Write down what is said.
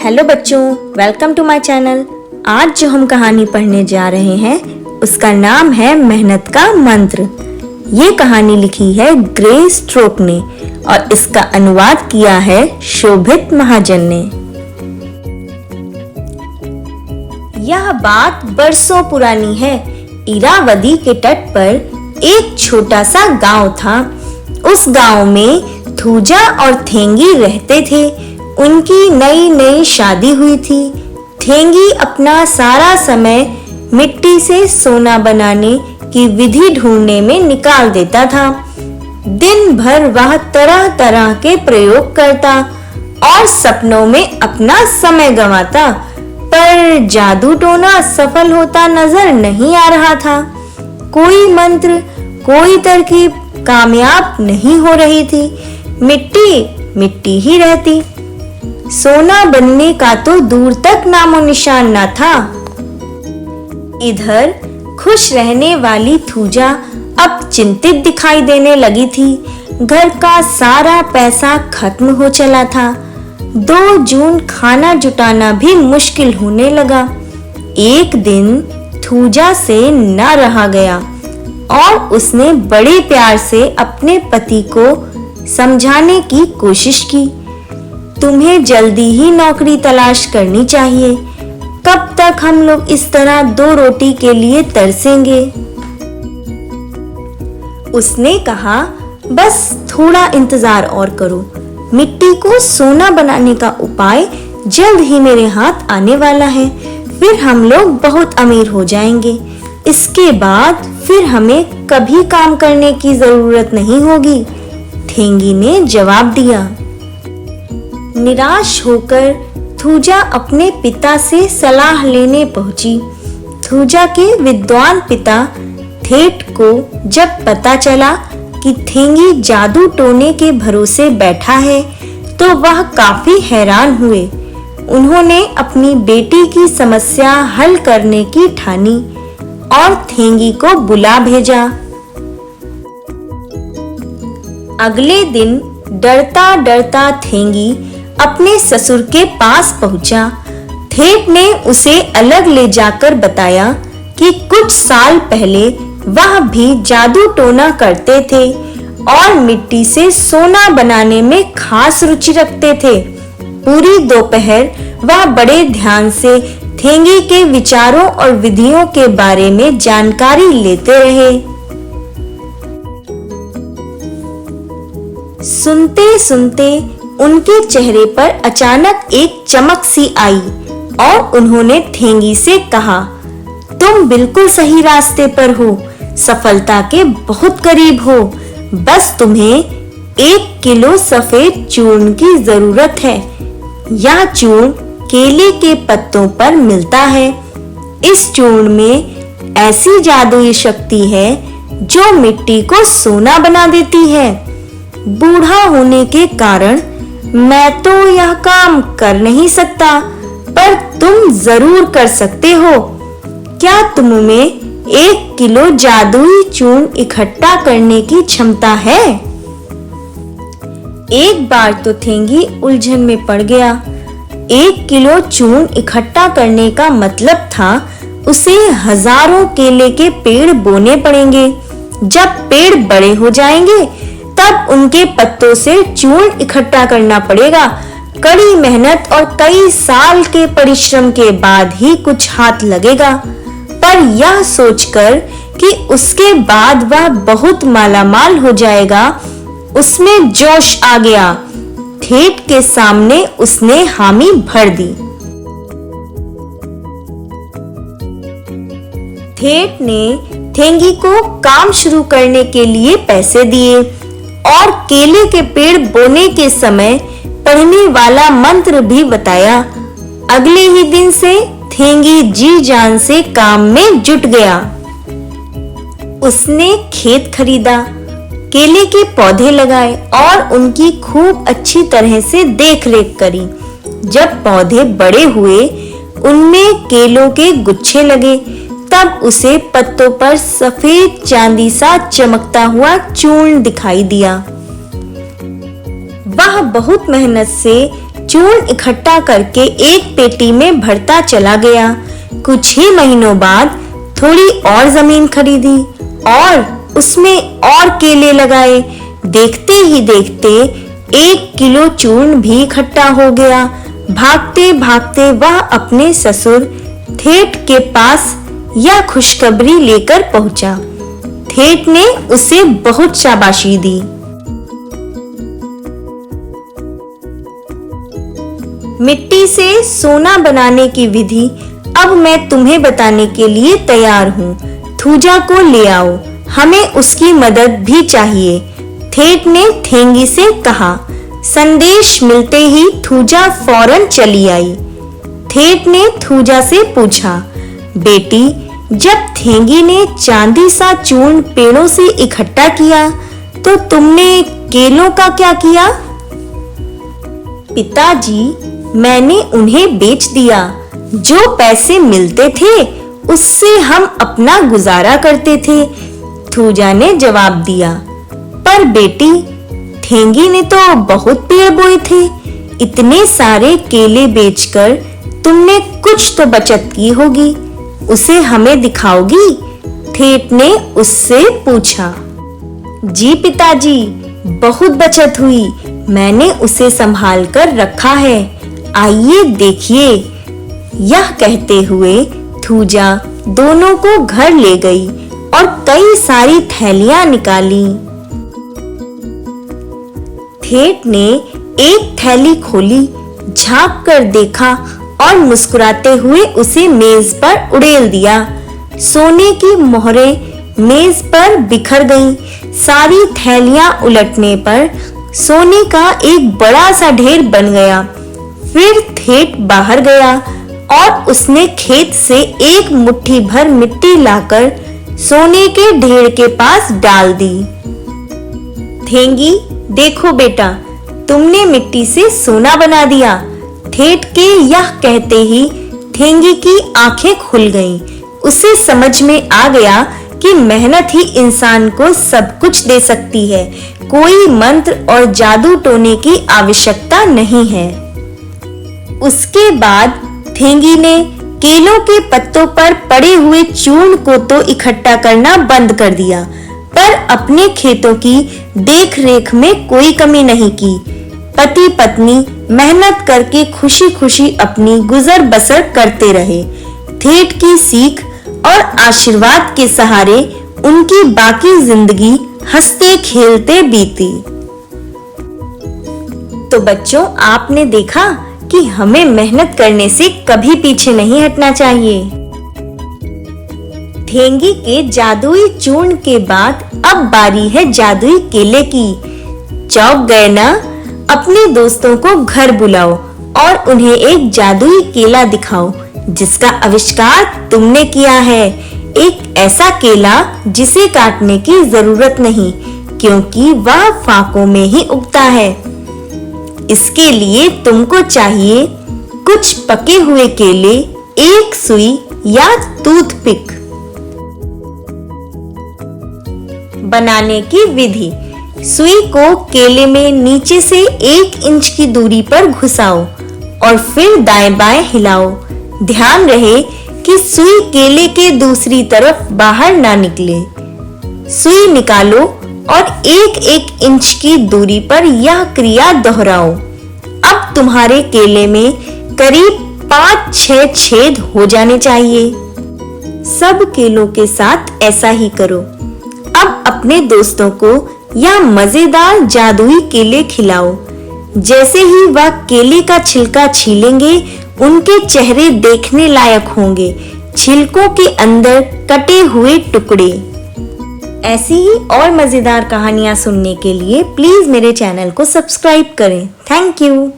Hello बच्चों, welcome to my channel. आज जो हम कहानी पढ़ने जा रहे हैं उसका नाम है मेहनत का मंत्र। ये कहानी लिखी है ग्रे स्ट्रोक ने और इसका अनुवाद किया है शोभित महाजन ने। यह बात बरसों पुरानी है। इरावदी के तट पर एक छोटा सा गांव था। उस गांव में थूजा और थेंगी रहते थे। उनकी नई नई शादी हुई थी। थेंगी अपना सारा समय मिट्टी से सोना बनाने की विधि ढूंढने में निकाल देता था। दिन भर वह तरह तरह के प्रयोग करता और सपनों में अपना समय गंवाता, पर जादू टोना सफल होता नजर नहीं आ रहा था। कोई मंत्र, कोई तरकीब कामयाब नहीं हो रही थी। मिट्टी मिट्टी ही रहती। सोना बनने का तो दूर तक नामो निशान न था। इधर खुश रहने वाली थूजा अब चिंतित दिखाई देने लगी थी। घर का सारा पैसा खत्म हो चला था। 2 जून खाना जुटाना भी मुश्किल होने लगा। एक दिन थूजा से न रहा गया और उसने बड़े प्यार से अपने पति को समझाने की कोशिश की। तुम्हें जल्दी ही नौकरी तलाश करनी चाहिए। कब तक हम लोग इस तरह 2 रोटी के लिए तरसेंगे? उसने कहा, बस थोड़ा इंतजार और करो। मिट्टी को सोना बनाने का उपाय जल्द ही मेरे हाथ आने वाला है। फिर हम लोग बहुत अमीर हो जाएंगे। इसके बाद फिर हमें कभी काम करने की जरूरत नहीं होगी। थेंगी ने जवाब दिया। निराश होकर थूजा अपने पिता से सलाह लेने पहुंची। थूजा के विद्वान पिता थेट को जब पता चला कि थेंगी जादू टोने के भरोसे बैठा है तो वह काफी हैरान हुए। उन्होंने अपनी बेटी की समस्या हल करने की ठानी और थेंगी को बुला भेजा। अगले दिन डरता डरता थेंगी अपने ससुर के पास पहुंचा। थेट ने उसे अलग ले जाकर बताया कि कुछ साल पहले वह भी जादू टोना करते थे और मिट्टी से सोना बनाने में खास रुचि रखते थे। पूरी दोपहर वह बड़े ध्यान से थेंगी के विचारों और विधियों के बारे में जानकारी लेते रहे। सुनते सुनते उनके चेहरे पर अचानक एक चमक सी आई और उन्होंने थेंगी से कहा, तुम बिल्कुल सही रास्ते पर हो, सफलता के बहुत करीब हो। बस तुम्हें 1 किलो सफेद चूर्ण की जरूरत है। यह चूर्ण केले के पत्तों पर मिलता है। इस चूर्ण में ऐसी जादुई शक्ति है जो मिट्टी को सोना बना देती है। बूढ़ा होने के कारण मैं तो यह काम कर नहीं सकता, पर तुम जरूर कर सकते हो। क्या तुम में 1 किलो जादुई चूर्ण इकट्ठा करने की क्षमता है? एक बार तो थेंगी उलझन में पड़ गया। 1 किलो चूर्ण इकट्ठा करने का मतलब था उसे हजारों केले के पेड़ बोने पड़ेंगे। जब पेड़ बड़े हो जाएंगे तब उनके पत्तों से चूर्ण इकट्ठा करना पड़ेगा। कड़ी मेहनत और कई साल के परिश्रम के बाद ही कुछ हाथ लगेगा। पर यह सोचकर कि उसके बाद वह बहुत मालामाल हो जाएगा, उसमें जोश आ गया। थेट के सामने उसने हामी भर दी। थेट ने थेंगी को काम शुरू करने के लिए पैसे दिए और केले के पेड़ बोने के समय पढ़ने वाला मंत्र भी बताया। अगले ही दिन से थेंगी जी जान से काम में जुट गया। उसने खेत खरीदा, केले के पौधे लगाए और उनकी खूब अच्छी तरह से देखरेख करी। जब पौधे बड़े हुए, उनमें केलों के गुच्छे लगे, तब उसे पत्तों पर सफेद चांदी सा चमकता हुआ चूर्ण दिखाई दिया। वह बहुत मेहनत से चूर्ण इकट्ठा करके एक पेटी में भरता चला गया। कुछ ही महीनों बाद थोड़ी और जमीन खरीदी और उसमें और केले लगाए। देखते ही देखते 1 किलो चूर्ण भी इकट्ठा हो गया। भागते भागते वह अपने ससुर ठेठ के पास यह खुशखबरी लेकर पहुंचा। ठेठ ने उसे बहुत शाबाशी दी। मिट्टी से सोना बनाने की विधि अब मैं तुम्हें बताने के लिए तैयार हूँ। थूजा को ले आओ, हमें उसकी मदद भी चाहिए। ठेठ ने ठेंगी से कहा। संदेश मिलते ही थूजा फौरन चली आई। ठेठ ने थूजा से पूछा, बेटी, जब ठेंगी ने चांदी सा चूर्ण पेड़ों से इकट्ठा किया तो तुमने केलों का क्या किया? पिताजी, मैंने उन्हें बेच दिया। जो पैसे मिलते थे उससे हम अपना गुजारा करते थे, थूजा ने जवाब दिया। पर बेटी, ठेंगी ने तो बहुत पेड़ बोए थे। इतने सारे केले बेचकर तुमने कुछ तो बचत की होगी, उसे हमें दिखाओगी? ठेठ ने उससे पूछा। जी पिताजी, बहुत बचत हुई। मैंने उसे संभाल कर रखा है, आइए देखिए। यह कहते हुए थूजा दोनों को घर ले गई और कई सारी थैलियां निकाली। ठेठ ने एक थैली खोली, झांक कर देखा और मुस्कुराते हुए उसे मेज पर उड़ेल दिया। सोने की मोहरें मेज पर बिखर गईं। सारी थैलियां उलटने पर सोने का एक बड़ा सा ढेर बन गया। फिर ठेठ बाहर गया और उसने खेत से एक मुट्ठी भर मिट्टी लाकर सोने के ढेर के पास डाल दी। ठेंगी, देखो बेटा, तुमने मिट्टी से सोना बना दिया। ठेठ के यह कहते ही ठेंगी की आंखें खुल गईं। उसे समझ में आ गया कि मेहनत ही इंसान को सब कुछ दे सकती है। कोई मंत्र और जादू टोने की आवश्यकता नहीं है। उसके बाद ठेंगी ने केलों के पत्तों पर पड़े हुए चूर्ण को तो इकट्ठा करना बंद कर दिया, पर अपने खेतों की देख-रेख में कोई कमी नहीं की। पति पत्नी मेहनत करके खुशी-खुशी अपनी गुजर बसर करते रहे। ठेठ की सीख और आशीर्वाद के सहारे उनकी बाकी जिंदगी हंसते खेलते बीती। तो बच्चों, आपने देखा कि हमें मेहनत करने से कभी पीछे नहीं हटना चाहिए। ठेंगी के जादुई चूर्ण के बाद अब बारी है जादुई केले की। चौंक गए ना? अपने दोस्तों को घर बुलाओ और उन्हें एक जादुई केला दिखाओ जिसका आविष्कार तुमने किया है। एक ऐसा केला जिसे काटने की जरूरत नहीं, क्योंकि वह फाकों में ही उगता है। इसके लिए तुमको चाहिए कुछ पके हुए केले, एक सुई या टूथपिक। बनाने की विधि: सुई को केले में नीचे से 1 इंच की दूरी पर घुसाओ और फिर दाएं-बाएं हिलाओ। ध्यान रहे कि सुई केले के दूसरी तरफ बाहर ना निकले। सुई निकालो और 1-1 इंच की दूरी पर यह क्रिया दोहराओ। अब तुम्हारे केले में करीब 5-6 छेद हो जाने चाहिए। सब केलों के साथ ऐसा ही करो। अब अपने दोस्तों को यह मजेदार जादुई केले खिलाओ। जैसे ही वह केले का छिलका छीलेंगे, उनके चेहरे देखने लायक होंगे। छिलकों के अंदर कटे हुए टुकड़े। ऐसी ही और मजेदार कहानियां सुनने के लिए प्लीज मेरे चैनल को सब्सक्राइब करें। Thank you.